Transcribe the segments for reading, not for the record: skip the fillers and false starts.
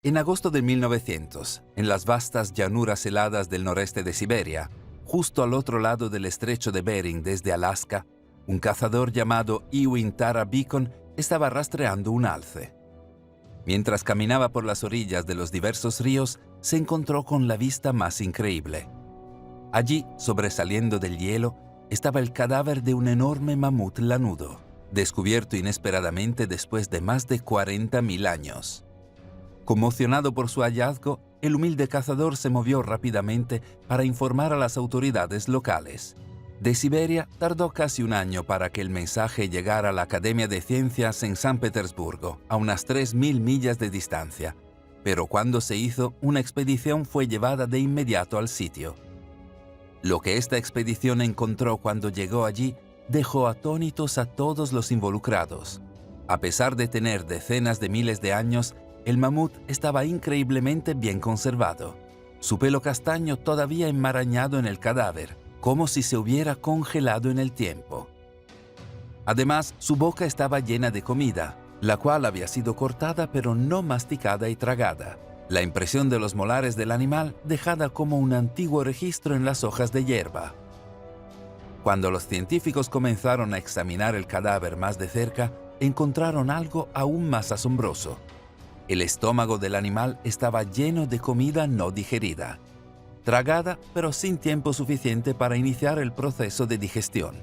En agosto de 1900, en las vastas llanuras heladas del noreste de Siberia, justo al otro lado del estrecho de Bering desde Alaska, un cazador llamado Ewing Tara Beacon estaba rastreando un alce. Mientras caminaba por las orillas de los diversos ríos, se encontró con la vista más increíble. Allí, sobresaliendo del hielo, estaba el cadáver de un enorme mamut lanudo, descubierto inesperadamente después de más de 40.000 años. Conmocionado por su hallazgo, el humilde cazador se movió rápidamente para informar a las autoridades locales. De Siberia tardó casi un año para que el mensaje llegara a la Academia de Ciencias en San Petersburgo, a unas 3.000 millas de distancia. Pero cuando se hizo, una expedición fue llevada de inmediato al sitio. Lo que esta expedición encontró cuando llegó allí dejó atónitos a todos los involucrados. A pesar de tener decenas de miles de años, el mamut estaba increíblemente bien conservado. Su pelo castaño todavía enmarañado en el cadáver, como si se hubiera congelado en el tiempo. Además, su boca estaba llena de comida, la cual había sido cortada pero no masticada y tragada. La impresión de los molares del animal dejada como un antiguo registro en las hojas de hierba. Cuando los científicos comenzaron a examinar el cadáver más de cerca, encontraron algo aún más asombroso. El estómago del animal estaba lleno de comida no digerida, tragada pero sin tiempo suficiente para iniciar el proceso de digestión.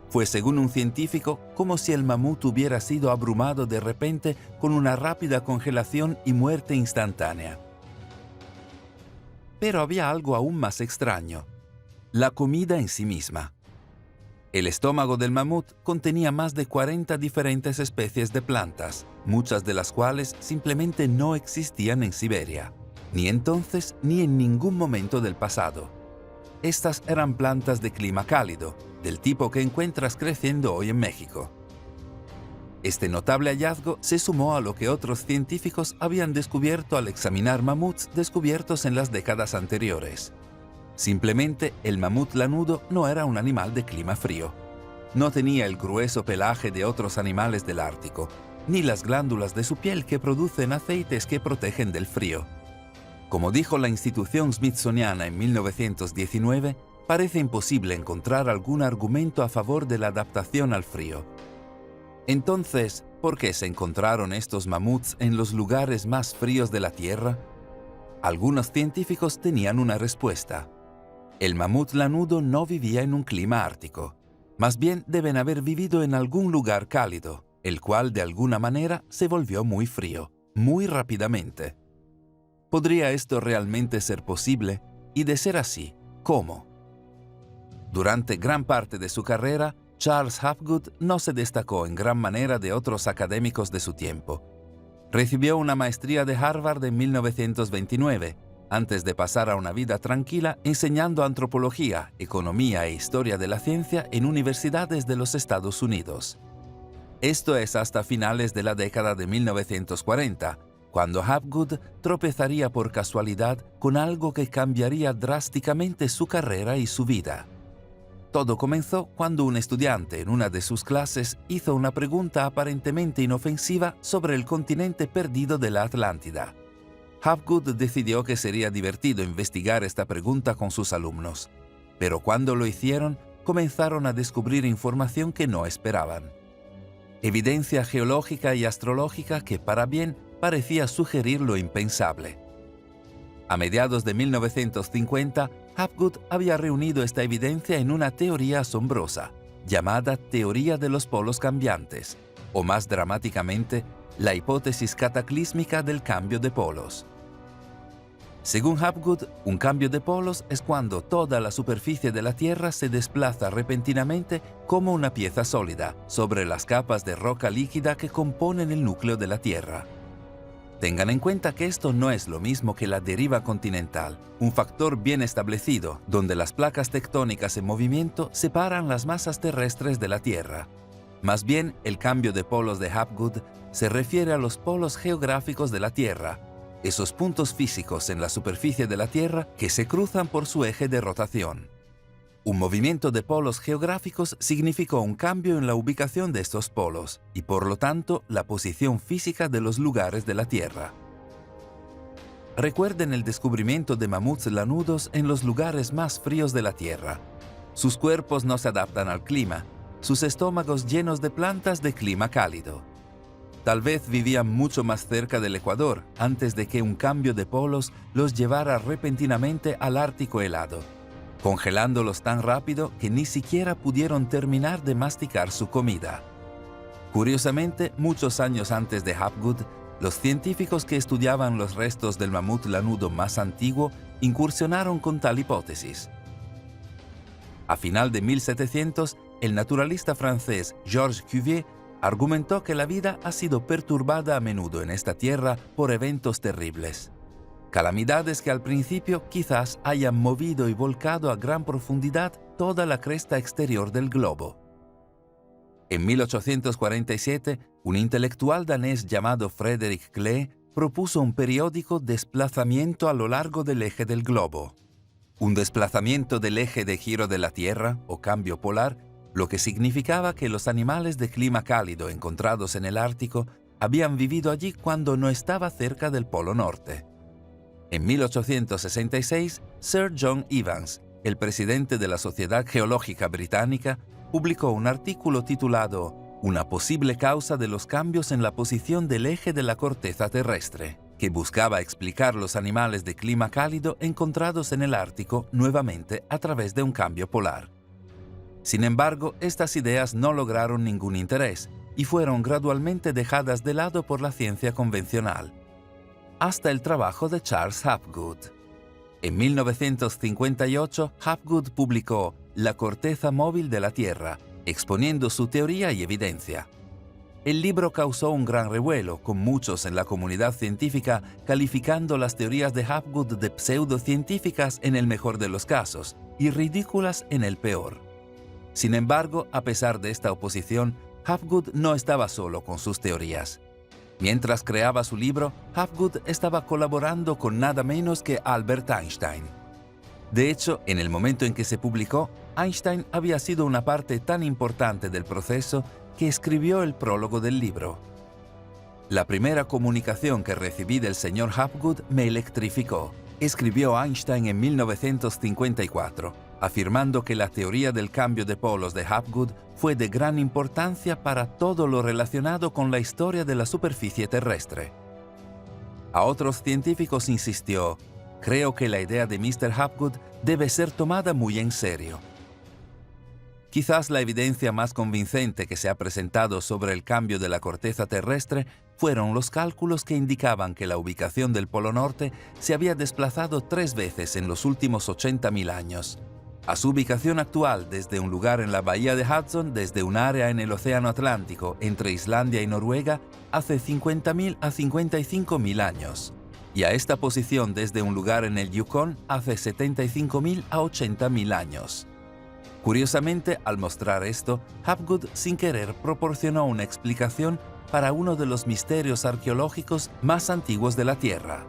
Fue, según un científico, como si el mamut hubiera sido abrumado de repente con una rápida congelación y muerte instantánea. Pero había algo aún más extraño: la comida en sí misma. El estómago del mamut contenía más de 40 diferentes especies de plantas, muchas de las cuales simplemente no existían en Siberia, ni entonces ni en ningún momento del pasado. Estas eran plantas de clima cálido, del tipo que encuentras creciendo hoy en México. Este notable hallazgo se sumó a lo que otros científicos habían descubierto al examinar mamuts descubiertos en las décadas anteriores. Simplemente, el mamut lanudo no era un animal de clima frío. No tenía el grueso pelaje de otros animales del Ártico, ni las glándulas de su piel que producen aceites que protegen del frío. Como dijo la institución Smithsoniana en 1919, parece imposible encontrar algún argumento a favor de la adaptación al frío. Entonces, ¿por qué se encontraron estos mamuts en los lugares más fríos de la Tierra? Algunos científicos tenían una respuesta. El mamut lanudo no vivía en un clima ártico. Más bien deben haber vivido en algún lugar cálido, el cual de alguna manera se volvió muy frío, muy rápidamente. ¿Podría esto realmente ser posible? Y de ser así, ¿cómo? Durante gran parte de su carrera, Charles Hapgood no se destacó en gran manera de otros académicos de su tiempo. Recibió una maestría de Harvard en 1929, antes de pasar a una vida tranquila enseñando antropología, economía e historia de la ciencia en universidades de los Estados Unidos. Esto es hasta finales de la década de 1940, cuando Hapgood tropezaría por casualidad con algo que cambiaría drásticamente su carrera y su vida. Todo comenzó cuando un estudiante en una de sus clases hizo una pregunta aparentemente inofensiva sobre el continente perdido de la Atlántida. Hapgood decidió que sería divertido investigar esta pregunta con sus alumnos, pero cuando lo hicieron, comenzaron a descubrir información que no esperaban. Evidencia geológica y astrológica que, para bien, parecía sugerir lo impensable. A mediados de 1950, Hapgood había reunido esta evidencia en una teoría asombrosa, llamada teoría de los polos cambiantes, o más dramáticamente, la hipótesis cataclísmica del cambio de polos. Según Hapgood, un cambio de polos es cuando toda la superficie de la Tierra se desplaza repentinamente como una pieza sólida sobre las capas de roca líquida que componen el núcleo de la Tierra. Tengan en cuenta que esto no es lo mismo que la deriva continental, un factor bien establecido donde las placas tectónicas en movimiento separan las masas terrestres de la Tierra. Más bien, el cambio de polos de Hapgood se refiere a los polos geográficos de la Tierra, esos puntos físicos en la superficie de la Tierra que se cruzan por su eje de rotación. Un movimiento de polos geográficos significó un cambio en la ubicación de estos polos y, por lo tanto, la posición física de los lugares de la Tierra. Recuerden el descubrimiento de mamuts lanudos en los lugares más fríos de la Tierra. Sus cuerpos no se adaptan al clima, sus estómagos llenos de plantas de clima cálido. Tal vez vivían mucho más cerca del Ecuador antes de que un cambio de polos los llevara repentinamente al Ártico helado, congelándolos tan rápido que ni siquiera pudieron terminar de masticar su comida. Curiosamente, muchos años antes de Hapgood, los científicos que estudiaban los restos del mamut lanudo más antiguo incursionaron con tal hipótesis. A final de 1700, el naturalista francés Georges Cuvier argumentó que la vida ha sido perturbada a menudo en esta tierra por eventos terribles. Calamidades que al principio quizás hayan movido y volcado a gran profundidad toda la cresta exterior del globo. En 1847, un intelectual danés llamado Frederick Klee propuso un periódico desplazamiento a lo largo del eje del globo. Un desplazamiento del eje de giro de la Tierra, o cambio polar, lo que significaba que los animales de clima cálido encontrados en el Ártico habían vivido allí cuando no estaba cerca del Polo Norte. En 1866, Sir John Evans, el presidente de la Sociedad Geológica Británica, publicó un artículo titulado «Una posible causa de los cambios en la posición del eje de la corteza terrestre», que buscaba explicar los animales de clima cálido encontrados en el Ártico nuevamente a través de un cambio polar. Sin embargo, estas ideas no lograron ningún interés y fueron gradualmente dejadas de lado por la ciencia convencional, hasta el trabajo de Charles Hapgood. En 1958, Hapgood publicó La corteza móvil de la Tierra, exponiendo su teoría y evidencia. El libro causó un gran revuelo, con muchos en la comunidad científica calificando las teorías de Hapgood de pseudocientíficas en el mejor de los casos y ridículas en el peor. Sin embargo, a pesar de esta oposición, Hapgood no estaba solo con sus teorías. Mientras creaba su libro, Hapgood estaba colaborando con nada menos que Albert Einstein. De hecho, en el momento en que se publicó, Einstein había sido una parte tan importante del proceso que escribió el prólogo del libro. La primera comunicación que recibí del señor Hapgood me electrificó, escribió Einstein en 1954, afirmando que la teoría del cambio de polos de Hapgood fue de gran importancia para todo lo relacionado con la historia de la superficie terrestre. A otros científicos insistió: «Creo que la idea de Mr. Hapgood debe ser tomada muy en serio». Quizás la evidencia más convincente que se ha presentado sobre el cambio de la corteza terrestre fueron los cálculos que indicaban que la ubicación del Polo Norte se había desplazado 3 veces en los últimos 80.000 años. A su ubicación actual desde un lugar en la bahía de Hudson, desde un área en el Océano Atlántico entre Islandia y Noruega, hace 50.000 a 55.000 años. Y a esta posición desde un lugar en el Yukón hace 75.000 a 80.000 años. Curiosamente, al mostrar esto, Hapgood sin querer proporcionó una explicación para uno de los misterios arqueológicos más antiguos de la Tierra.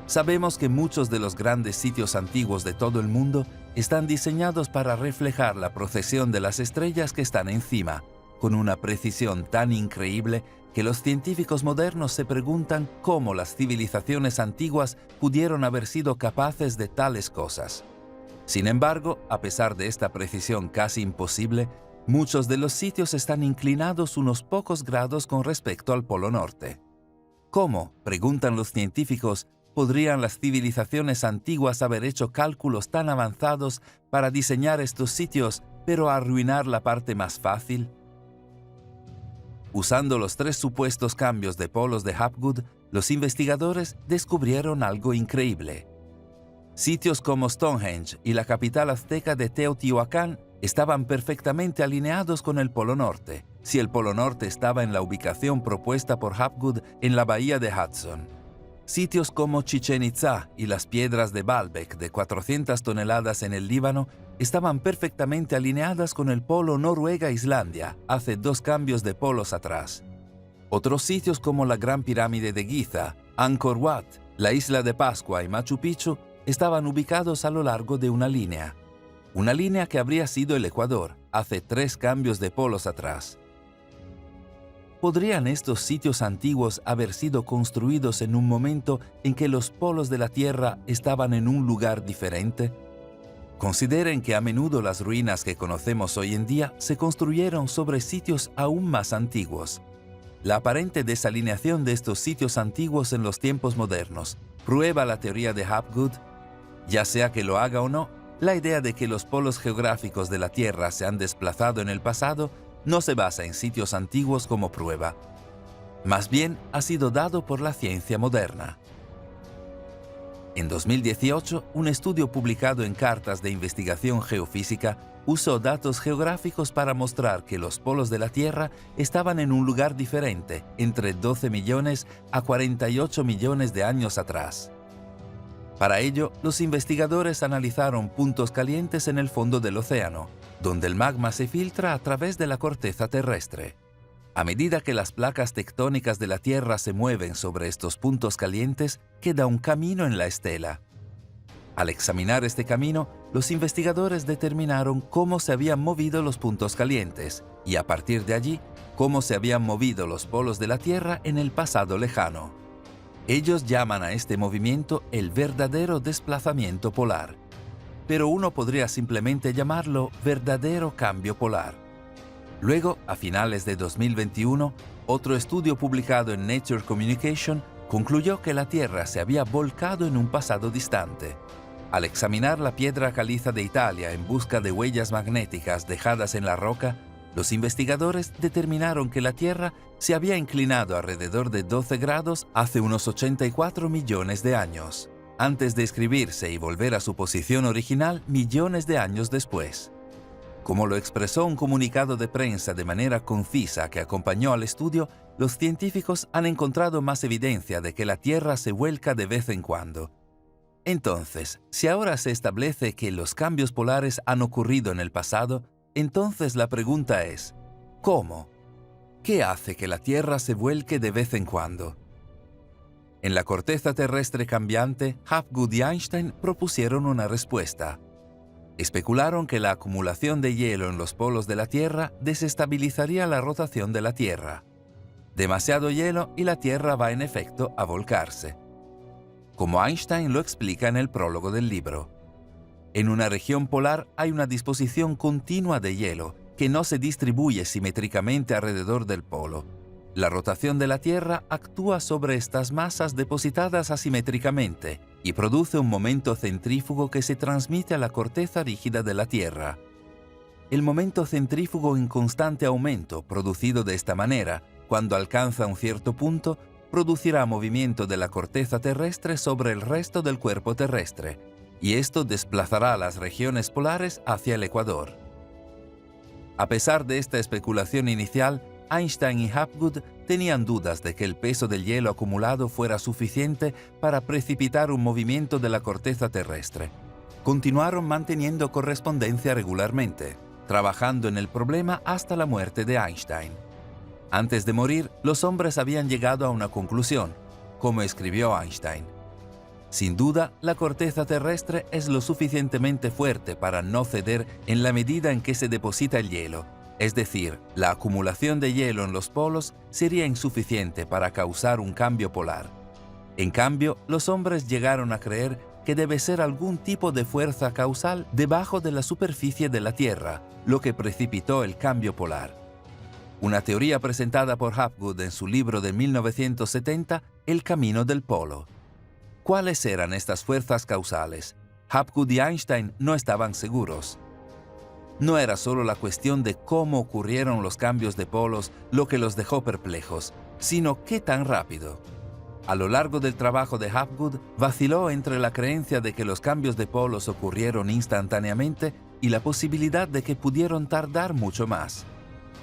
Sabemos que muchos de los grandes sitios antiguos de todo el mundo están diseñados para reflejar la procesión de las estrellas que están encima, con una precisión tan increíble que los científicos modernos se preguntan cómo las civilizaciones antiguas pudieron haber sido capaces de tales cosas. Sin embargo, a pesar de esta precisión casi imposible, muchos de los sitios están inclinados unos pocos grados con respecto al Polo Norte. ¿Cómo?, preguntan los científicos, ¿podrían las civilizaciones antiguas haber hecho cálculos tan avanzados para diseñar estos sitios, pero arruinar la parte más fácil? Usando los 3 supuestos cambios de polos de Hapgood, los investigadores descubrieron algo increíble. Sitios como Stonehenge y la capital azteca de Teotihuacán estaban perfectamente alineados con el Polo Norte, si el Polo Norte estaba en la ubicación propuesta por Hapgood en la bahía de Hudson. Sitios como Chichén Itzá y las piedras de Baalbek de 400 toneladas en el Líbano estaban perfectamente alineadas con el polo Noruega-Islandia hace 2 cambios de polos atrás. Otros sitios como la Gran Pirámide de Giza, Angkor Wat, la Isla de Pascua y Machu Picchu estaban ubicados a lo largo de una línea que habría sido el Ecuador hace 3 cambios de polos atrás. ¿podrían estos sitios antiguos haber sido construidos en un momento en que los polos de la Tierra estaban en un lugar diferente? Consideren que a menudo las ruinas que conocemos hoy en día se construyeron sobre sitios aún más antiguos. La aparente desalineación de estos sitios antiguos en los tiempos modernos prueba la teoría de Hapgood. Ya sea que lo haga o no, la idea de que los polos geográficos de la Tierra se han desplazado en el pasado no se basa en sitios antiguos como prueba. Más bien, ha sido dado por la ciencia moderna. En 2018, un estudio publicado en Cartas de Investigación Geofísica usó datos geográficos para mostrar que los polos de la Tierra estaban en un lugar diferente entre 12 millones a 48 millones de años atrás. Para ello, los investigadores analizaron puntos calientes en el fondo del océano, donde el magma se filtra a través de la corteza terrestre. A medida que las placas tectónicas de la Tierra se mueven sobre estos puntos calientes, queda un camino en la estela. Al examinar este camino, los investigadores determinaron cómo se habían movido los puntos calientes y, a partir de allí, cómo se habían movido los polos de la Tierra en el pasado lejano. Ellos llaman a este movimiento el verdadero desplazamiento polar, pero uno podría simplemente llamarlo verdadero cambio polar. Luego, a finales de 2021, otro estudio publicado en Nature Communication concluyó que la Tierra se había volcado en un pasado distante. Al examinar la piedra caliza de Italia en busca de huellas magnéticas dejadas en la roca, los investigadores determinaron que la Tierra se había inclinado alrededor de 12 grados hace unos 84 millones de años, antes de escribirse y volver a su posición original millones de años después. Como lo expresó un comunicado de prensa de manera concisa que acompañó al estudio, los científicos han encontrado más evidencia de que la Tierra se vuelca de vez en cuando. Entonces, si ahora se establece que los cambios polares han ocurrido en el pasado, entonces la pregunta es, ¿cómo? ¿Qué hace que la Tierra se vuelque de vez en cuando? En la corteza terrestre cambiante, Hapgood y Einstein propusieron una respuesta. Especularon que la acumulación de hielo en los polos de la Tierra desestabilizaría la rotación de la Tierra. Demasiado hielo y la Tierra va en efecto a volcarse. Como Einstein lo explica en el prólogo del libro. En una región polar hay una disposición continua de hielo que no se distribuye simétricamente alrededor del polo. La rotación de la Tierra actúa sobre estas masas depositadas asimétricamente y produce un momento centrífugo que se transmite a la corteza rígida de la Tierra. El momento centrífugo en constante aumento, producido de esta manera, cuando alcanza un cierto punto, producirá movimiento de la corteza terrestre sobre el resto del cuerpo terrestre, y esto desplazará las regiones polares hacia el ecuador. A pesar de esta especulación inicial, Einstein y Hapgood tenían dudas de que el peso del hielo acumulado fuera suficiente para precipitar un movimiento de la corteza terrestre. Continuaron manteniendo correspondencia regularmente, trabajando en el problema hasta la muerte de Einstein. Antes de morir, los hombres habían llegado a una conclusión, como escribió Einstein. Sin duda, la corteza terrestre es lo suficientemente fuerte para no ceder en la medida en que se deposita el hielo. Es decir, la acumulación de hielo en los polos sería insuficiente para causar un cambio polar. En cambio, los hombres llegaron a creer que debe ser algún tipo de fuerza causal debajo de la superficie de la Tierra, lo que precipitó el cambio polar. Una teoría presentada por Hapgood en su libro de 1970, El camino del polo. ¿Cuáles eran estas fuerzas causales? Hapgood y Einstein no estaban seguros. No era solo la cuestión de cómo ocurrieron los cambios de polos lo que los dejó perplejos, sino qué tan rápido. A lo largo del trabajo de Hapgood, vaciló entre la creencia de que los cambios de polos ocurrieron instantáneamente y la posibilidad de que pudieron tardar mucho más.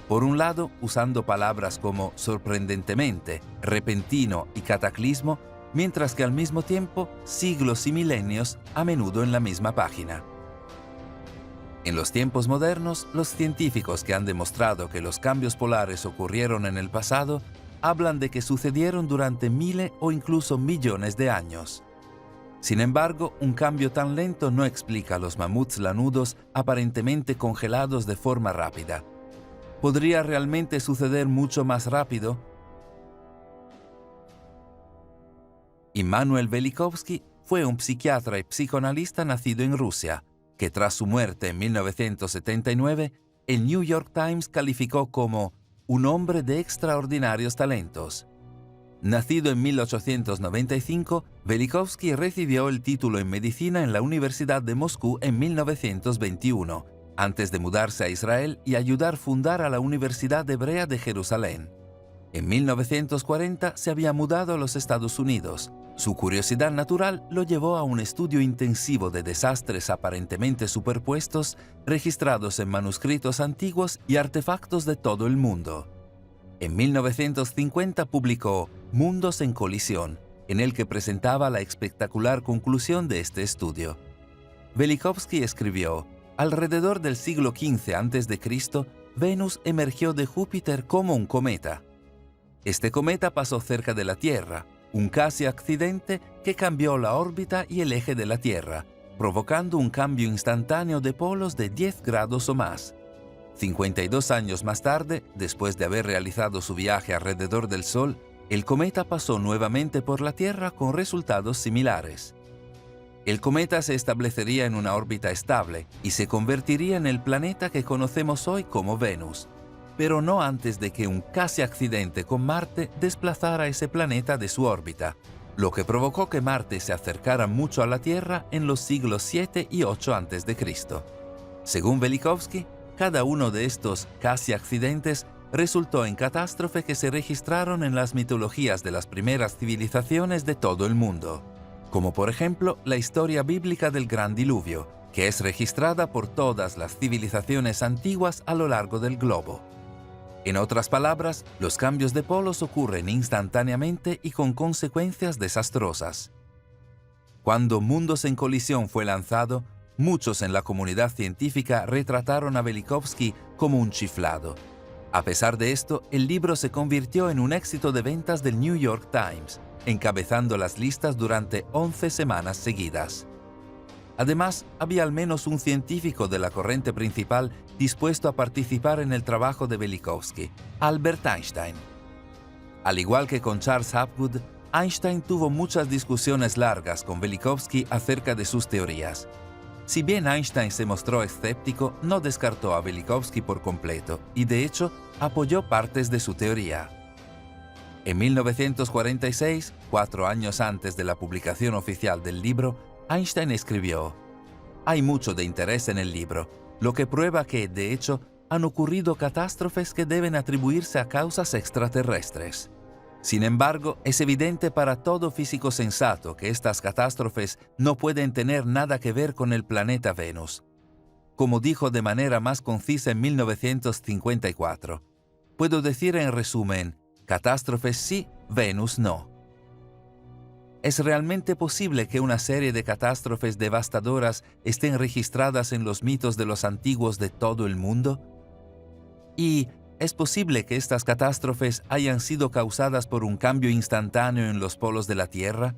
Por un lado, usando palabras como sorprendentemente, repentino y cataclismo, mientras que al mismo tiempo, siglos y milenios a menudo en la misma página. En los tiempos modernos, los científicos que han demostrado que los cambios polares ocurrieron en el pasado hablan de que sucedieron durante miles o incluso millones de años. Sin embargo, un cambio tan lento no explica los mamuts lanudos aparentemente congelados de forma rápida. ¿Podría realmente suceder mucho más rápido? Immanuel Velikovsky fue un psiquiatra y psicoanalista nacido en Rusia, que tras su muerte en 1979, el New York Times calificó como un hombre de extraordinarios talentos. Nacido en 1895, Velikovsky recibió el título en medicina en la Universidad de Moscú en 1921, antes de mudarse a Israel y ayudar a fundar a la Universidad Hebrea de Jerusalén. En 1940 se había mudado a los Estados Unidos. Su curiosidad natural lo llevó a un estudio intensivo de desastres aparentemente superpuestos registrados en manuscritos antiguos y artefactos de todo el mundo. En 1950 publicó Mundos en colisión, en el que presentaba la espectacular conclusión de este estudio. Velikovsky escribió: alrededor del siglo XV a.C., Venus emergió de Júpiter como un cometa. Este cometa pasó cerca de la Tierra, un casi accidente que cambió la órbita y el eje de la Tierra, provocando un cambio instantáneo de polos de 10 grados o más. 52 años más tarde, después de haber realizado su viaje alrededor del Sol, el cometa pasó nuevamente por la Tierra con resultados similares. El cometa se establecería en una órbita estable y se convertiría en el planeta que conocemos hoy como Venus, pero no antes de que un casi accidente con Marte desplazara ese planeta de su órbita, lo que provocó que Marte se acercara mucho a la Tierra en los siglos 7 y 8 a.C. Según Velikovsky, cada uno de estos casi accidentes resultó en catástrofes que se registraron en las mitologías de las primeras civilizaciones de todo el mundo, como por ejemplo la historia bíblica del Gran Diluvio, que es registrada por todas las civilizaciones antiguas a lo largo del globo. En otras palabras, los cambios de polos ocurren instantáneamente y con consecuencias desastrosas. Cuando Mundos en colisión fue lanzado, muchos en la comunidad científica retrataron a Velikovsky como un chiflado. A pesar de esto, el libro se convirtió en un éxito de ventas del New York Times, encabezando las listas durante 11 semanas seguidas. Además, había al menos un científico de la corriente principal dispuesto a participar en el trabajo de Velikovsky, Albert Einstein. Al igual que con Charles Hapgood, Einstein tuvo muchas discusiones largas con Velikovsky acerca de sus teorías. Si bien Einstein se mostró escéptico, no descartó a Velikovsky por completo y, de hecho, apoyó partes de su teoría. En 1946, 4 años antes de la publicación oficial del libro, Einstein escribió: «Hay mucho de interés en el libro, lo que prueba que, de hecho, han ocurrido catástrofes que deben atribuirse a causas extraterrestres. Sin embargo, es evidente para todo físico sensato que estas catástrofes no pueden tener nada que ver con el planeta Venus. Como dijo de manera más concisa en 1954, puedo decir en resumen, catástrofes sí, Venus no». ¿Es realmente posible que una serie de catástrofes devastadoras estén registradas en los mitos de los antiguos de todo el mundo? ¿Y es posible que estas catástrofes hayan sido causadas por un cambio instantáneo en los polos de la Tierra?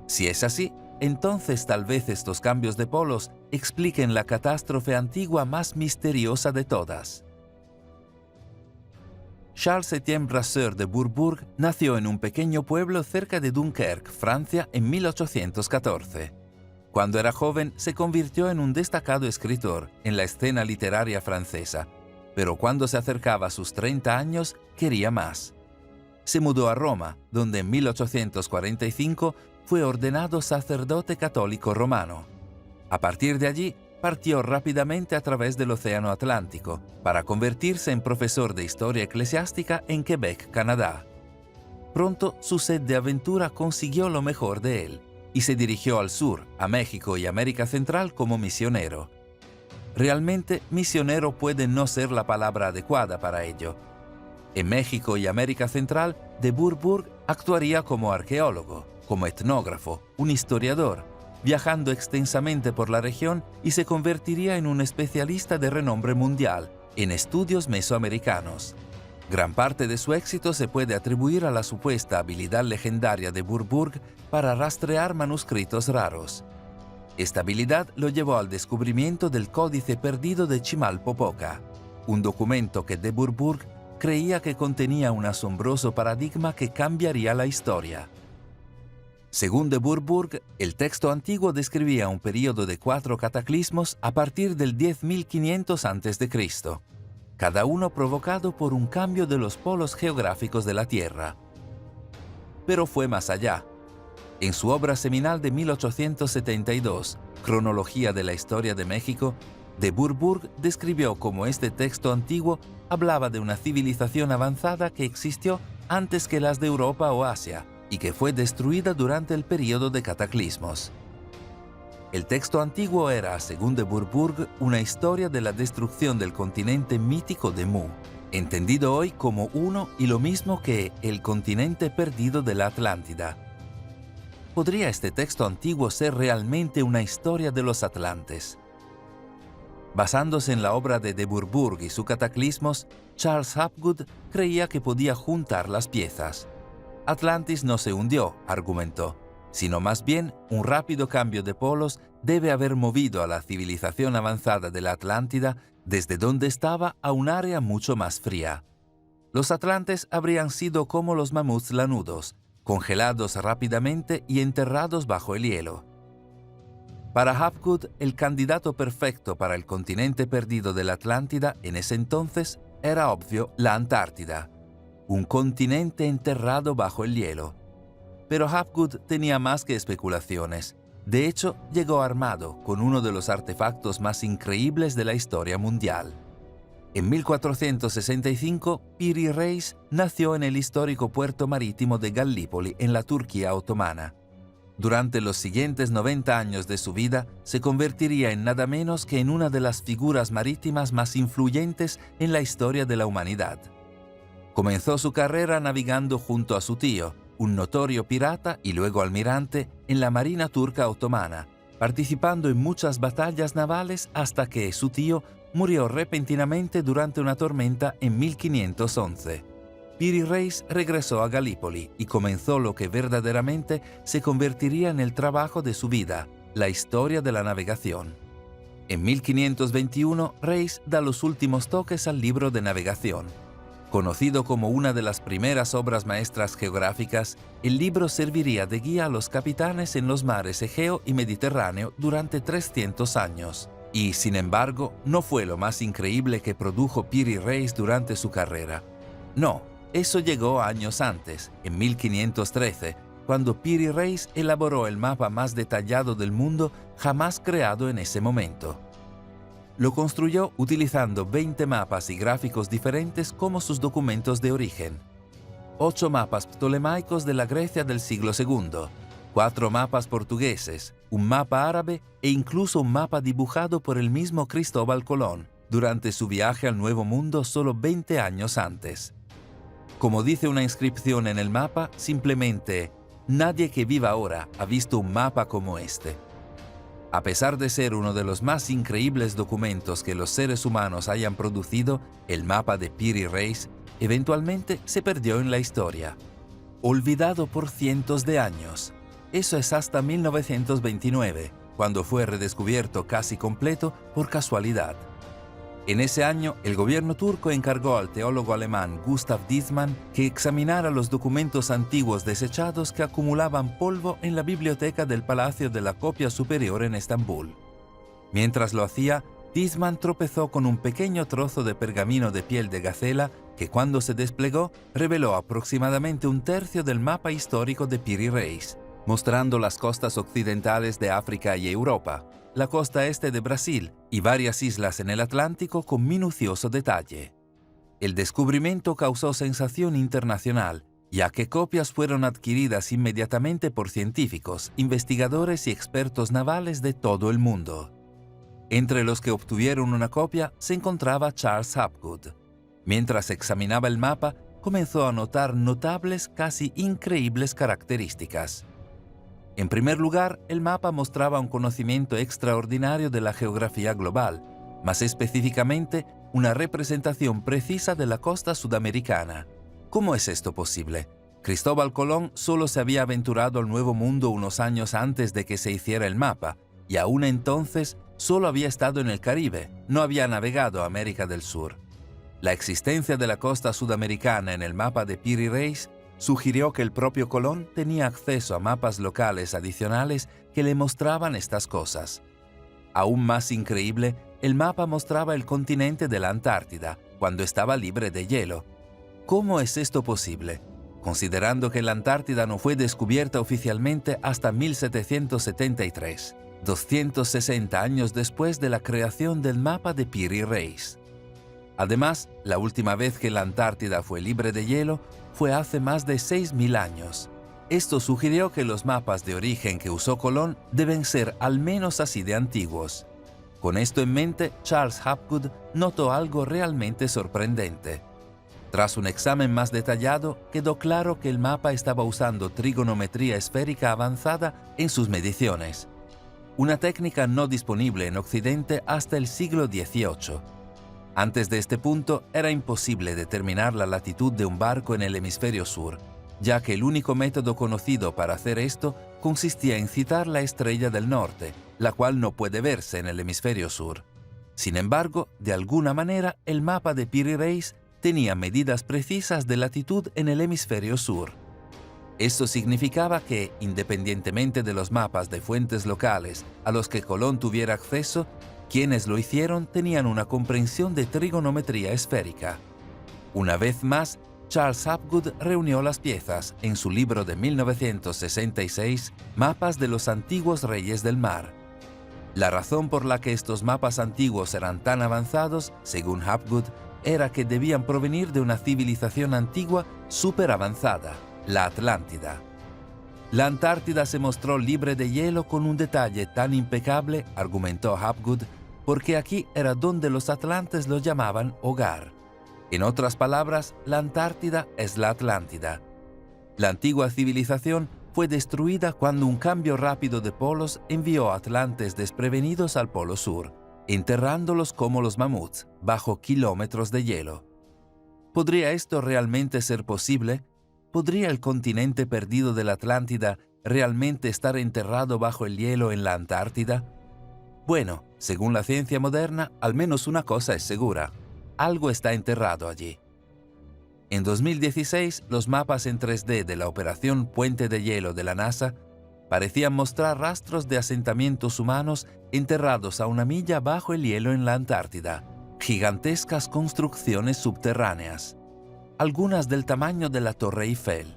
Si es así, entonces tal vez estos cambios de polos expliquen la catástrofe antigua más misteriosa de todas. Charles-Étienne Brasseur de Bourbourg nació en un pequeño pueblo cerca de Dunkerque, Francia, en 1814. Cuando era joven, se convirtió en un destacado escritor en la escena literaria francesa, pero cuando se acercaba a sus 30 años, quería más. Se mudó a Roma, donde en 1845 fue ordenado sacerdote católico romano. A partir de allí, partió rápidamente a través del Océano Atlántico para convertirse en profesor de historia eclesiástica en Quebec, Canadá. Pronto, su sed de aventura consiguió lo mejor de él y se dirigió al sur, a México y América Central como misionero. Realmente, misionero puede no ser la palabra adecuada para ello. En México y América Central, de Bourbourg actuaría como arqueólogo, como etnógrafo, un historiador, viajando extensamente por la región y se convertiría en un especialista de renombre mundial en estudios mesoamericanos. Gran parte de su éxito se puede atribuir a la supuesta habilidad legendaria de Bourbourg para rastrear manuscritos raros. Esta habilidad lo llevó al descubrimiento del códice perdido de Chimalpopoca. un documento que de Bourbourg creía que contenía un asombroso paradigma que cambiaría la historia. Según de Bourbourg, el texto antiguo describía un período de 4 cataclismos a partir del 10.500 a.C., cada uno provocado por un cambio de los polos geográficos de la Tierra. Pero fue más allá. En su obra seminal de 1872, Cronología de la Historia de México, de Bourbourg describió cómo este texto antiguo hablaba de una civilización avanzada que existió antes que las de Europa o Asia y que fue destruida durante el período de cataclismos. El texto antiguo era, según de Bourbourg, una historia de la destrucción del continente mítico de Mu, entendido hoy como uno y lo mismo que el continente perdido de la Atlántida. ¿Podría este texto antiguo ser realmente una historia de los atlantes? Basándose en la obra de Bourbourg y su cataclismos, Charles Hapgood creía que podía juntar las piezas. Atlantis no se hundió, argumentó, sino más bien un rápido cambio de polos debe haber movido a la civilización avanzada de la Atlántida desde donde estaba a un área mucho más fría. Los atlantes habrían sido como los mamuts lanudos, congelados rápidamente y enterrados bajo el hielo. Para Hapgood, el candidato perfecto para el continente perdido de la Atlántida en ese entonces era obvio la Antártida, un continente enterrado bajo el hielo. Pero Hapgood tenía más que especulaciones. De hecho, llegó armado con uno de los artefactos más increíbles de la historia mundial. En 1465, Piri Reis nació en el histórico puerto marítimo de Gallipoli, en la Turquía otomana. Durante los siguientes 90 años de su vida, se convertiría en nada menos que en una de las figuras marítimas más influyentes en la historia de la humanidad. Comenzó su carrera navegando junto a su tío, un notorio pirata y luego almirante en la Marina turca otomana, participando en muchas batallas navales hasta que su tío murió repentinamente durante una tormenta en 1511. Piri Reis regresó a Gallipoli y comenzó lo que verdaderamente se convertiría en el trabajo de su vida, la historia de la navegación. En 1521, Reis da los últimos toques al libro de navegación. Conocido como una de las primeras obras maestras geográficas, el libro serviría de guía a los capitanes en los mares Egeo y Mediterráneo durante 300 años. Y, sin embargo, no fue lo más increíble que produjo Piri Reis durante su carrera. No, eso llegó años antes, en 1513, cuando Piri Reis elaboró el mapa más detallado del mundo jamás creado en ese momento. Lo construyó utilizando 20 mapas y gráficos diferentes como sus documentos de origen. 8 mapas ptolemaicos de la Grecia del siglo II, 4 mapas portugueses, un mapa árabe e incluso un mapa dibujado por el mismo Cristóbal Colón durante su viaje al Nuevo Mundo solo 20 años antes. Como dice una inscripción en el mapa, simplemente, nadie que viva ahora ha visto un mapa como este. A pesar de ser uno de los más increíbles documentos que los seres humanos hayan producido, el mapa de Piri Reis eventualmente se perdió en la historia. Olvidado por cientos de años. Eso es hasta 1929, cuando fue redescubierto casi completo por casualidad. En ese año, el gobierno turco encargó al teólogo alemán Gustav Diesmann que examinara los documentos antiguos desechados que acumulaban polvo en la biblioteca del Palacio de la Copia Superior en Estambul. Mientras lo hacía, Diesmann tropezó con un pequeño trozo de pergamino de piel de gacela que, cuando se desplegó, reveló aproximadamente un tercio del mapa histórico de Piri Reis, mostrando las costas occidentales de África y Europa, la costa este de Brasil y varias islas en el Atlántico con minucioso detalle. El descubrimiento causó sensación internacional, ya que copias fueron adquiridas inmediatamente por científicos, investigadores y expertos navales de todo el mundo. Entre los que obtuvieron una copia se encontraba Charles Hapgood. Mientras examinaba el mapa, comenzó a notar notables, casi increíbles características. En primer lugar, el mapa mostraba un conocimiento extraordinario de la geografía global, más específicamente, una representación precisa de la costa sudamericana. ¿Cómo es esto posible? Cristóbal Colón solo se había aventurado al Nuevo Mundo unos años antes de que se hiciera el mapa, y aún entonces solo había estado en el Caribe, no había navegado a América del Sur. La existencia de la costa sudamericana en el mapa de Piri Reis sugirió que el propio Colón tenía acceso a mapas locales adicionales que le mostraban estas cosas. Aún más increíble, el mapa mostraba el continente de la Antártida, cuando estaba libre de hielo. ¿Cómo es esto posible? Considerando que la Antártida no fue descubierta oficialmente hasta 1773, 260 años después de la creación del mapa de Piri Reis. Además, la última vez que la Antártida fue libre de hielo fue hace más de 6.000 años. Esto sugirió que los mapas de origen que usó Colón deben ser al menos así de antiguos. Con esto en mente, Charles Hapgood notó algo realmente sorprendente. Tras un examen más detallado, quedó claro que el mapa estaba usando trigonometría esférica avanzada en sus mediciones, una técnica no disponible en Occidente hasta el siglo XVIII. Antes de este punto, era imposible determinar la latitud de un barco en el hemisferio sur, ya que el único método conocido para hacer esto consistía en citar la estrella del norte, la cual no puede verse en el hemisferio sur. Sin embargo, de alguna manera, el mapa de Piri Reis tenía medidas precisas de latitud en el hemisferio sur. Esto significaba que, independientemente de los mapas de fuentes locales a los que Colón tuviera acceso, quienes lo hicieron tenían una comprensión de trigonometría esférica. Una vez más, Charles Hapgood reunió las piezas en su libro de 1966, Mapas de los antiguos reyes del mar. La razón por la que estos mapas antiguos eran tan avanzados, según Hapgood, era que debían provenir de una civilización antigua súper avanzada, la Atlántida. La Antártida se mostró libre de hielo con un detalle tan impecable, argumentó Hapgood, porque aquí era donde los atlantes lo llamaban hogar. En otras palabras, la Antártida es la Atlántida. La antigua civilización fue destruida cuando un cambio rápido de polos envió atlantes desprevenidos al Polo Sur, enterrándolos como los mamuts, bajo kilómetros de hielo. ¿Podría esto realmente ser posible? ¿Podría el continente perdido de la Atlántida realmente estar enterrado bajo el hielo en la Antártida? Bueno, según la ciencia moderna, al menos una cosa es segura: algo está enterrado allí. En 2016, los mapas en 3D de la operación Puente de Hielo de la NASA parecían mostrar rastros de asentamientos humanos enterrados a 1 milla bajo el hielo en la Antártida, gigantescas construcciones subterráneas, algunas del tamaño de la Torre Eiffel.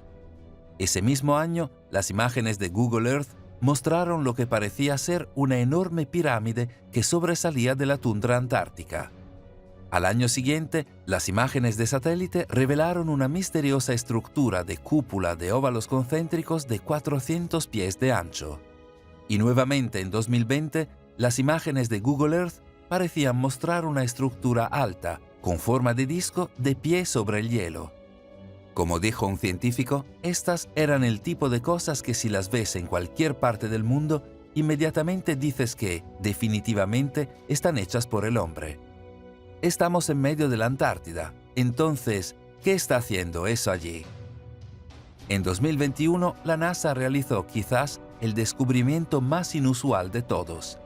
Ese mismo año, las imágenes de Google Earth mostraron lo que parecía ser una enorme pirámide que sobresalía de la tundra antártica. Al año siguiente, las imágenes de satélite revelaron una misteriosa estructura de cúpula de óvalos concéntricos de 400 pies de ancho. Y nuevamente en 2020, las imágenes de Google Earth parecían mostrar una estructura alta, con forma de disco de pie sobre el hielo. Como dijo un científico, estas eran el tipo de cosas que si las ves en cualquier parte del mundo, inmediatamente dices que, definitivamente, están hechas por el hombre. Estamos en medio de la Antártida. Entonces, ¿qué está haciendo eso allí? En 2021, la NASA realizó quizás el descubrimiento más inusual de todos: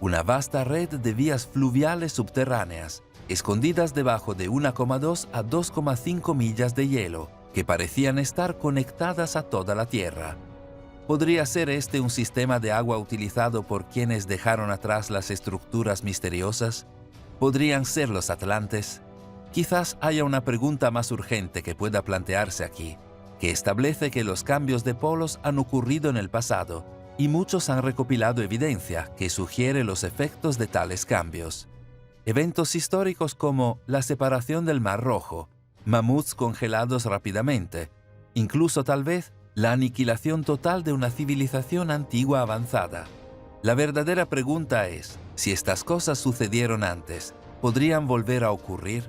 una vasta red de vías fluviales subterráneas, escondidas debajo de 1,2 a 2,5 millas de hielo, que parecían estar conectadas a toda la Tierra. ¿Podría ser este un sistema de agua utilizado por quienes dejaron atrás las estructuras misteriosas? ¿Podrían ser los atlantes? Quizás haya una pregunta más urgente que pueda plantearse aquí, que establece que los cambios de polos han ocurrido en el pasado, y muchos han recopilado evidencia que sugiere los efectos de tales cambios. Eventos históricos como la separación del Mar Rojo, mamuts congelados rápidamente, incluso tal vez la aniquilación total de una civilización antigua avanzada. La verdadera pregunta es, si estas cosas sucedieron antes, ¿podrían volver a ocurrir?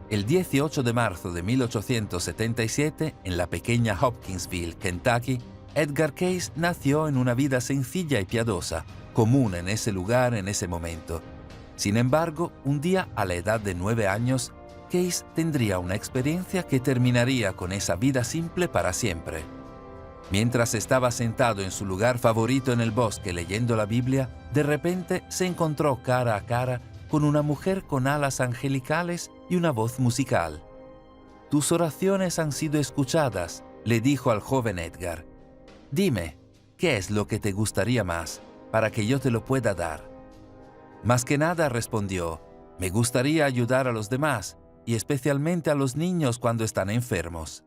El 18 de marzo de 1877, en la pequeña Hopkinsville, Kentucky, Edgar Cayce nació en una vida sencilla y piadosa, común en ese lugar en ese momento. Sin embargo, un día, a la edad de 9 años, Cayce tendría una experiencia que terminaría con esa vida simple para siempre. Mientras estaba sentado en su lugar favorito en el bosque leyendo la Biblia, de repente se encontró cara a cara con una mujer con alas angelicales y una voz musical. «Tus oraciones han sido escuchadas», le dijo al joven Edgar. «Dime, ¿qué es lo que te gustaría más para que yo te lo pueda dar?» «Más que nada», respondió, «me gustaría ayudar a los demás y especialmente a los niños cuando están enfermos».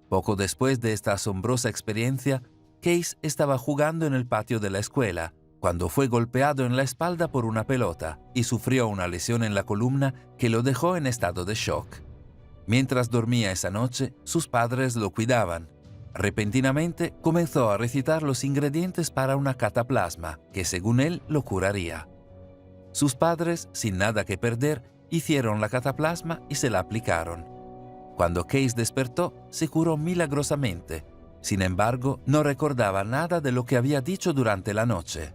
Poco después de esta asombrosa experiencia, Case estaba jugando en el patio de la escuela cuando fue golpeado en la espalda por una pelota y sufrió una lesión en la columna que lo dejó en estado de shock. Mientras dormía esa noche, sus padres lo cuidaban. Repentinamente comenzó a recitar los ingredientes para una cataplasma que, según él, lo curaría. Sus padres, sin nada que perder, hicieron la cataplasma y se la aplicaron. Cuando Case despertó, se curó milagrosamente. Sin embargo, no recordaba nada de lo que había dicho durante la noche.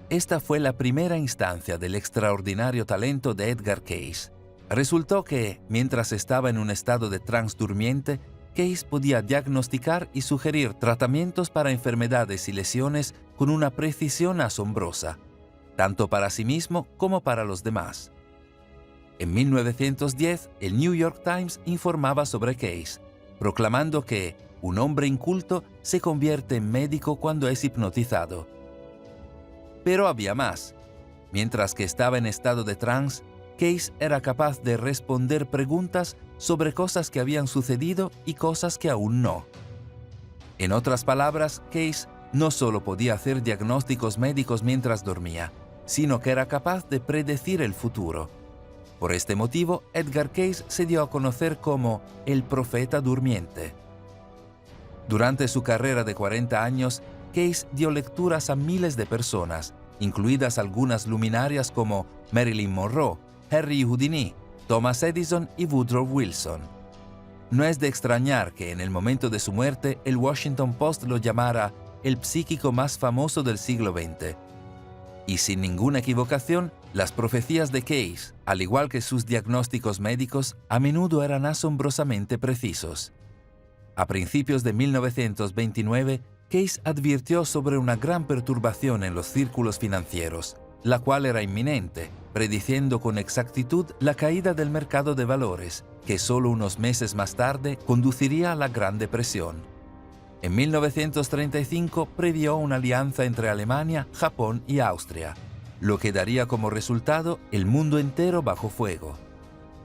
Esta fue la primera instancia del extraordinario talento de Edgar Case. Resultó que, mientras estaba en un estado de trance durmiente, Case podía diagnosticar y sugerir tratamientos para enfermedades y lesiones con una precisión asombrosa, tanto para sí mismo como para los demás. En 1910, el New York Times informaba sobre Case, proclamando que un hombre inculto se convierte en médico cuando es hipnotizado. Pero había más. Mientras que estaba en estado de trance, Case era capaz de responder preguntas sobre cosas que habían sucedido y cosas que aún no. En otras palabras, Case no solo podía hacer diagnósticos médicos mientras dormía, sino que era capaz de predecir el futuro. Por este motivo, Edgar Case se dio a conocer como el profeta durmiente. Durante su carrera de 40 años, Case dio lecturas a miles de personas, incluidas algunas luminarias como Marilyn Monroe, Harry Houdini, Thomas Edison y Woodrow Wilson. No es de extrañar que en el momento de su muerte el Washington Post lo llamara el psíquico más famoso del siglo XX. Y sin ninguna equivocación, las profecías de Case, al igual que sus diagnósticos médicos, a menudo eran asombrosamente precisos. A principios de 1929, Case advirtió sobre una gran perturbación en los círculos financieros, la cual era inminente, prediciendo con exactitud la caída del mercado de valores, que solo unos meses más tarde conduciría a la Gran Depresión. En 1935 previó una alianza entre Alemania, Japón y Austria, lo que daría como resultado el mundo entero bajo fuego.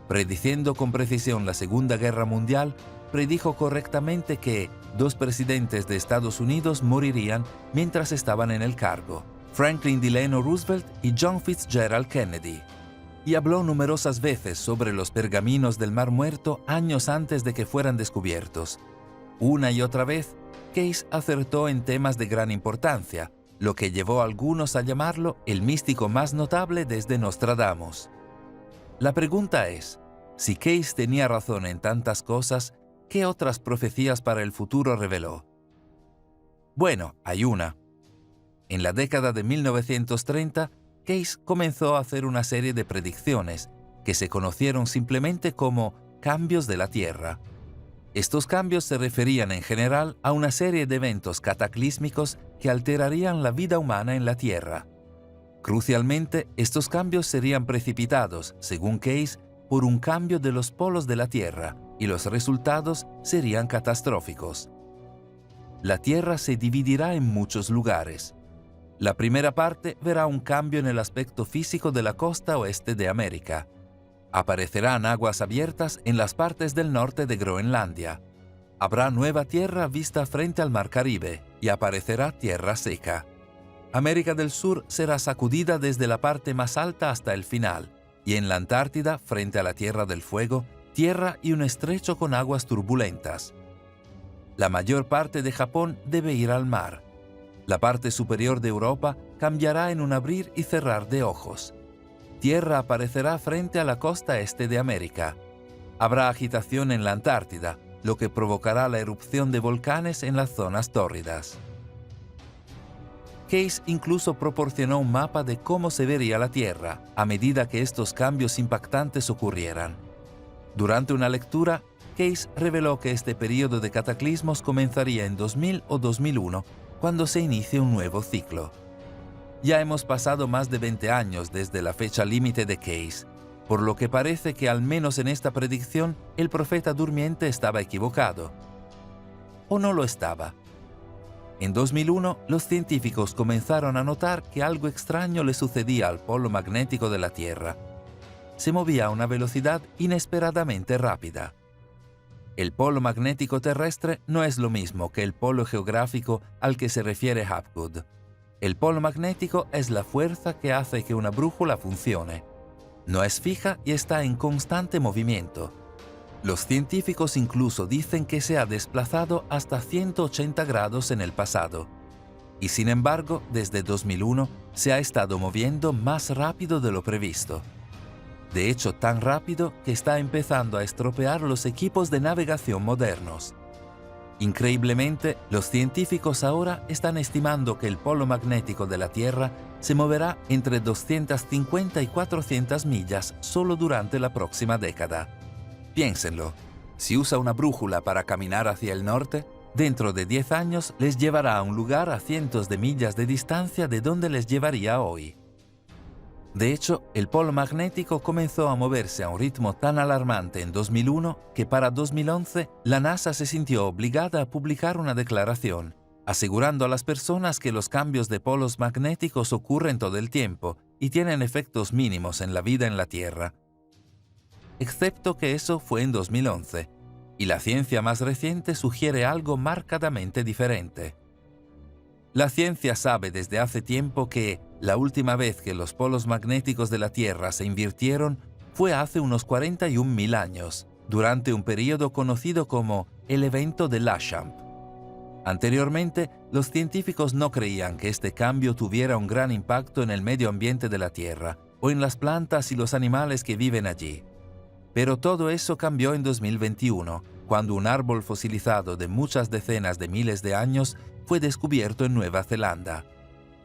Prediciendo con precisión la Segunda Guerra Mundial, predijo correctamente que 2 presidentes de Estados Unidos morirían mientras estaban en el cargo, Franklin Delano Roosevelt y John Fitzgerald Kennedy. Y habló numerosas veces sobre los pergaminos del Mar Muerto años antes de que fueran descubiertos. Una y otra vez, Case acertó en temas de gran importancia, lo que llevó a algunos a llamarlo el místico más notable desde Nostradamus. La pregunta es, si Case tenía razón en tantas cosas, ¿qué otras profecías para el futuro reveló? Bueno, hay una. En la década de 1930, Case comenzó a hacer una serie de predicciones que se conocieron simplemente como cambios de la Tierra. Estos cambios se referían en general a una serie de eventos cataclísmicos que alterarían la vida humana en la Tierra. Crucialmente, estos cambios serían precipitados, según Case, por un cambio de los polos de la Tierra, y los resultados serían catastróficos. La Tierra se dividirá en muchos lugares. La primera parte verá un cambio en el aspecto físico de la costa oeste de América. Aparecerán aguas abiertas en las partes del norte de Groenlandia. Habrá nueva tierra vista frente al Mar Caribe y aparecerá tierra seca. América del Sur será sacudida desde la parte más alta hasta el final, y en la Antártida, frente a la Tierra del Fuego, tierra y un estrecho con aguas turbulentas. La mayor parte de Japón debe ir al mar. La parte superior de Europa cambiará en un abrir y cerrar de ojos. Tierra aparecerá frente a la costa este de América. Habrá agitación en la Antártida, lo que provocará la erupción de volcanes en las zonas tórridas. Case incluso proporcionó un mapa de cómo se vería la Tierra a medida que estos cambios impactantes ocurrieran. Durante una lectura, Case reveló que este periodo de cataclismos comenzaría en 2000 o 2001, cuando se inicie un nuevo ciclo. Ya hemos pasado más de 20 años desde la fecha límite de Case. por lo que parece que al menos en esta predicción el profeta durmiente estaba equivocado. ¿O no lo estaba? En 2001, los científicos comenzaron a notar que algo extraño le sucedía al polo magnético de la Tierra. Se movía a una velocidad inesperadamente rápida. El polo magnético terrestre no es lo mismo que el polo geográfico al que se refiere Hapgood. El polo magnético es la fuerza que hace que una brújula funcione. No es fija y está en constante movimiento. Los científicos incluso dicen que se ha desplazado hasta 180 grados en el pasado. Y sin embargo, desde 2001 se ha estado moviendo más rápido de lo previsto. De hecho, tan rápido que está empezando a estropear los equipos de navegación modernos. Increíblemente, los científicos ahora están estimando que el polo magnético de la Tierra se moverá entre 250 y 400 millas solo durante la próxima década. Piénsenlo, si usa una brújula para caminar hacia el norte, dentro de 10 años les llevará a un lugar a cientos de millas de distancia de donde les llevaría hoy. De hecho, el polo magnético comenzó a moverse a un ritmo tan alarmante en 2001 que para 2011 la NASA se sintió obligada a publicar una declaración, asegurando a las personas que los cambios de polos magnéticos ocurren todo el tiempo y tienen efectos mínimos en la vida en la Tierra. Excepto que eso fue en 2011, y la ciencia más reciente sugiere algo marcadamente diferente. La ciencia sabe desde hace tiempo que la última vez que los polos magnéticos de la Tierra se invirtieron fue hace unos 41.000 años, durante un periodo conocido como el evento de Lachamp. Anteriormente, los científicos no creían que este cambio tuviera un gran impacto en el medio ambiente de la Tierra o en las plantas y los animales que viven allí. Pero todo eso cambió en 2021, cuando un árbol fosilizado de muchas decenas de miles de años fue descubierto en Nueva Zelanda.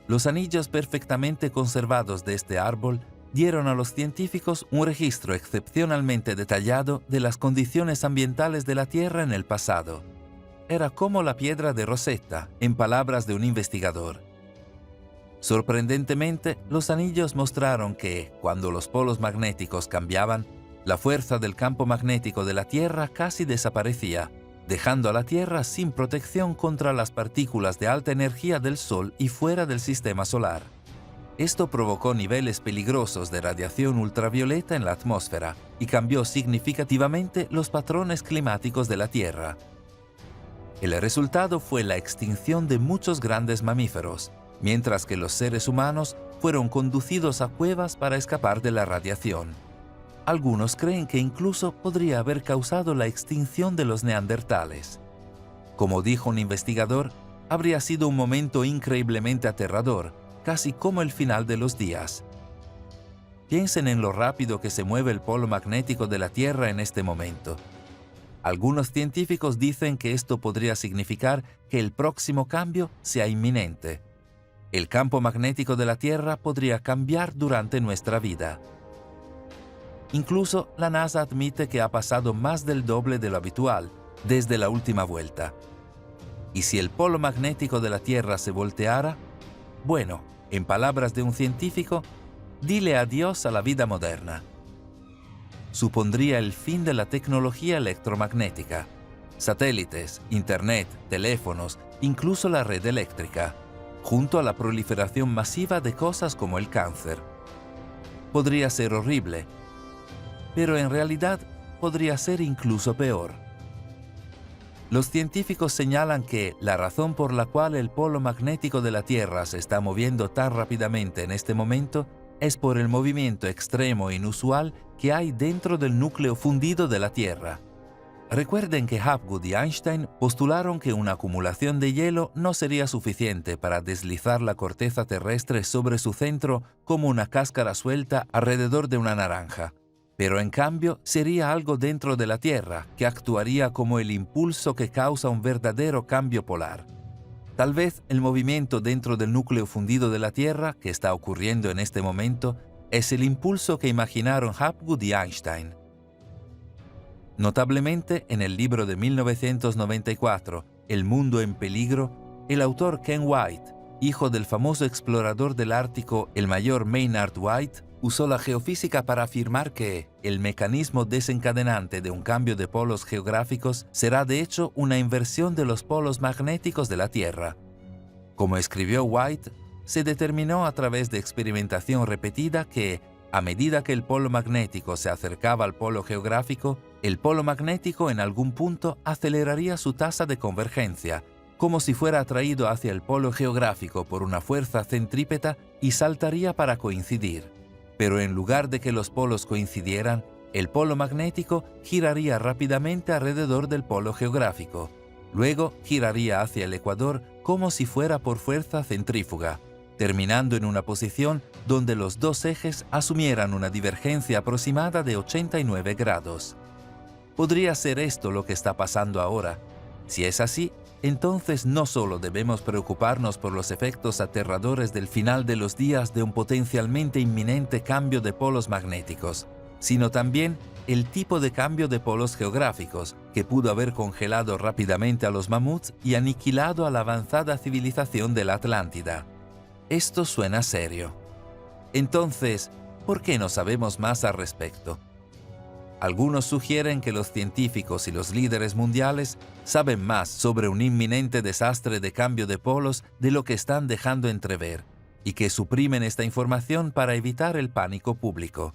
Los anillos perfectamente conservados de este árbol dieron a los científicos un registro excepcionalmente detallado de las condiciones ambientales de la Tierra en el pasado. Era como la piedra de Rosetta, en palabras de un investigador. Sorprendentemente, los anillos mostraron que, cuando los polos magnéticos cambiaban, la fuerza del campo magnético de la Tierra casi desaparecía, dejando a la Tierra sin protección contra las partículas de alta energía del Sol y fuera del sistema solar. Esto provocó niveles peligrosos de radiación ultravioleta en la atmósfera y cambió significativamente los patrones climáticos de la Tierra. El resultado fue la extinción de muchos grandes mamíferos, mientras que los seres humanos fueron conducidos a cuevas para escapar de la radiación. Algunos creen que incluso podría haber causado la extinción de los neandertales. Como dijo un investigador, habría sido un momento increíblemente aterrador, casi como el final de los días. Piensen en lo rápido que se mueve el polo magnético de la Tierra en este momento. Algunos científicos dicen que esto podría significar que el próximo cambio sea inminente. El campo magnético de la Tierra podría cambiar durante nuestra vida. Incluso la NASA admite que ha pasado más del doble de lo habitual desde la última vuelta. ¿Y si el polo magnético de la Tierra se volteara? Bueno, en palabras de un científico, dile adiós a la vida moderna. Supondría el fin de la tecnología electromagnética, satélites, internet, teléfonos, incluso la red eléctrica, junto a la proliferación masiva de cosas como el cáncer. Podría ser horrible, pero en realidad podría ser incluso peor. Los científicos señalan que la razón por la cual el polo magnético de la Tierra se está moviendo tan rápidamente en este momento es por el movimiento extremo e inusual que hay dentro del núcleo fundido de la Tierra. Recuerden que Hapgood y Einstein postularon que una acumulación de hielo no sería suficiente para deslizar la corteza terrestre sobre su centro como una cáscara suelta alrededor de una naranja. Pero en cambio sería algo dentro de la Tierra que actuaría como el impulso que causa un verdadero cambio polar. Tal vez el movimiento dentro del núcleo fundido de la Tierra que está ocurriendo en este momento es el impulso que imaginaron Hapgood y Einstein. Notablemente, en el libro de 1994, El mundo en peligro, el autor Ken White, hijo del famoso explorador del Ártico, el mayor Maynard White, usó la geofísica para afirmar que el mecanismo desencadenante de un cambio de polos geográficos será de hecho una inversión de los polos magnéticos de la Tierra. Como escribió White, se determinó a través de experimentación repetida que, a medida que el polo magnético se acercaba al polo geográfico, el polo magnético en algún punto aceleraría su tasa de convergencia, como si fuera atraído hacia el polo geográfico por una fuerza centrípeta y saltaría para coincidir. Pero en lugar de que los polos coincidieran, el polo magnético giraría rápidamente alrededor del polo geográfico. Luego giraría hacia el ecuador como si fuera por fuerza centrífuga, terminando en una posición donde los dos ejes asumieran una divergencia aproximada de 89 grados. ¿Podría ser esto lo que está pasando ahora? Si es así, entonces no solo debemos preocuparnos por los efectos aterradores del final de los días de un potencialmente inminente cambio de polos magnéticos, sino también el tipo de cambio de polos geográficos que pudo haber congelado rápidamente a los mamuts y aniquilado a la avanzada civilización de la Atlántida. Esto suena serio. Entonces, ¿por qué no sabemos más al respecto? Algunos sugieren que los científicos y los líderes mundiales saben más sobre un inminente desastre de cambio de polos de lo que están dejando entrever, y que suprimen esta información para evitar el pánico público.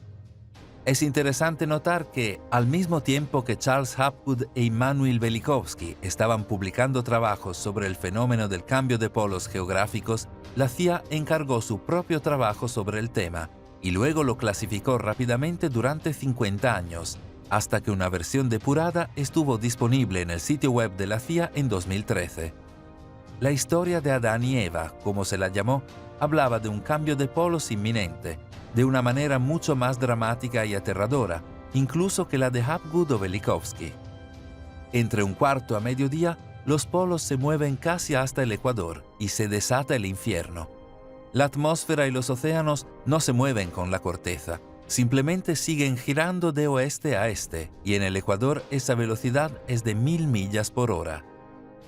Es interesante notar que, al mismo tiempo que Charles Hapgood e Immanuel Velikovsky estaban publicando trabajos sobre el fenómeno del cambio de polos geográficos, la CIA encargó su propio trabajo sobre el tema, y luego lo clasificó rápidamente durante 50 años, hasta que una versión depurada estuvo disponible en el sitio web de la CIA en 2013. La historia de Adán y Eva, como se la llamó, hablaba de un cambio de polos inminente, de una manera mucho más dramática y aterradora, incluso que la de Hapgood o Velikovsky. Entre un cuarto a mediodía, los polos se mueven casi hasta el ecuador y se desata el infierno. La atmósfera y los océanos no se mueven con la corteza, simplemente siguen girando de oeste a este, y en el ecuador esa velocidad es de 1000 millas por hora.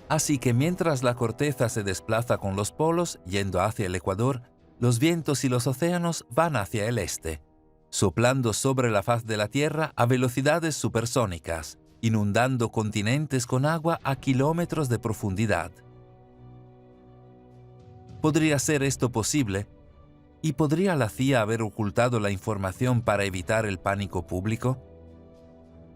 Así que mientras la corteza se desplaza con los polos yendo hacia el ecuador, los vientos y los océanos van hacia el este, soplando sobre la faz de la Tierra a velocidades supersónicas, inundando continentes con agua a kilómetros de profundidad. ¿Podría ser esto posible? ¿Y podría la CIA haber ocultado la información para evitar el pánico público?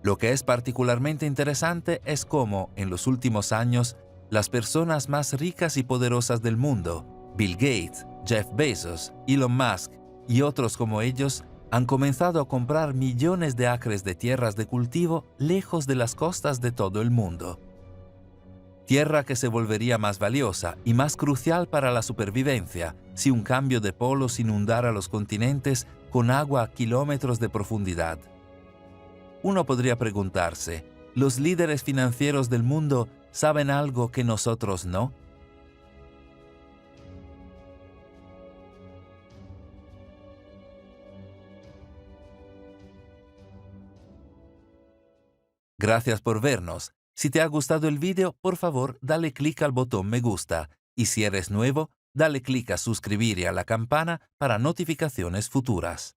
Lo que es particularmente interesante es cómo, en los últimos años, las personas más ricas y poderosas del mundo, Bill Gates, Jeff Bezos, Elon Musk y otros como ellos, han comenzado a comprar millones de acres de tierras de cultivo lejos de las costas de todo el mundo. Tierra que se volvería más valiosa y más crucial para la supervivencia si un cambio de polos inundara los continentes con agua a kilómetros de profundidad. Uno podría preguntarse, ¿los líderes financieros del mundo saben algo que nosotros no? Gracias por vernos. Si te ha gustado el vídeo, por favor, dale clic al botón me gusta. Y si eres nuevo, dale clic a suscribir y a la campana para notificaciones futuras.